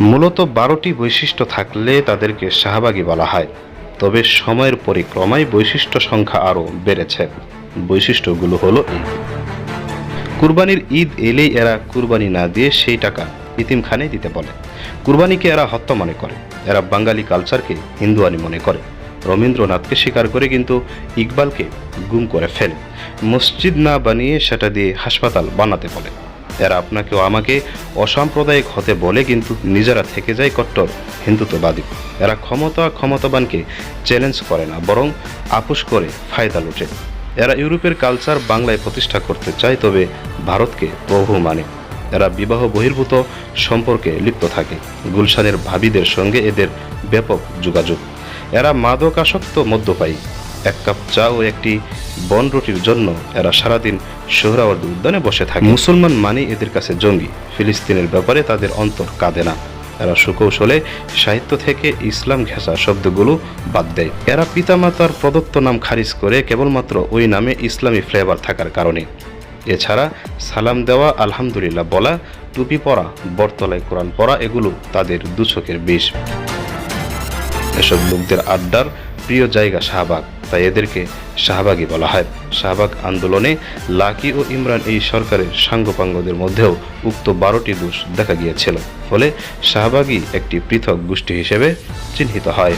মূলত 12টি বৈশিষ্ট্য থাকলে তাদেরকে শাহবাগী বলা হয়। তবে সময়ের পরিক্রমায় বৈশিষ্ট্য সংখ্যা আরও বেড়েছে। বৈশিষ্ট্যগুলো হলো এই: কুরবানির ঈদ এলেই এরা কুরবানি না দিয়ে সেই টাকা ইতিমখানে দিতে বলে। কুরবানিকে এরা হত্যা মনে করে। এরা বাঙালি কালচারকে হিন্দুয়ানি মনে করে। রবীন্দ্রনাথকে স্বীকার করে কিন্তু ইকবালকে গুম করে ফেলে। মসজিদ না বানিয়ে সেটা দিয়ে হাসপাতাল বানাতে বলে। এরা আপনাকে ও আমাকে অসাম্প্রদায়িক হতে বলে কিন্তু নিজেরা থেকে যায় কট্টর হিন্দুত্ববাদী। এরা ক্ষমতাবানকে চ্যালেঞ্জ করে না, বরং আপোষ করে ফায়দা লুটে। এরা ইউরোপের কালচার বাংলায় প্রতিষ্ঠা করতে চায়, তবে ভারতকে প্রভু মানে। এরা বিবাহ বহির্ভূত সম্পর্কে লিপ্ত থাকে। গুলশানের ভাবিদের সঙ্গে এদের ব্যাপক যোগাযোগ। এরা মাদকাসক্ত মদ্যপায়ী। এক কাপ চা ও একটি বনরুটির জন্য এরা সারাদিন সোহরাওয়ার্দী উদ্যানে বসে থাকে। মুসলমান মানে এদের কাছে জঙ্গি। ফিলিস্তিনের ব্যাপারে তাদের অন্তর কাঁদে না। এরা সুকৌশলে সাহিত্য থেকে ইসলাম ঘেঁষা শব্দগুলো বাদ দেয়। এরা পিতামাতার প্রদত্ত নাম খারিজ করে কেবলমাত্র ওই নামে ইসলামী ফ্লেভার থাকার কারণে। এছাড়া সালাম দেওয়া, আলহামদুলিল্লাহ বলা, টুপি পরা, বটতলায় কোরআন পড়া এগুলো তাদের দুচোখের বিষ। এসব লোকদের আড্ডার প্রিয় জায়গা শাহবাগ, তাই এদেরকে শাহবাগী বলা হয়। শাহবাগ আন্দোলনে লাকি ও ইমরান এই সরকারের সাঙ্গপাঙ্গদের মধ্যেও উক্ত 12টি দোষ দেখা গিয়েছিল। ফলে শাহবাগী একটি পৃথক গোষ্ঠী হিসেবে চিহ্নিত হয়।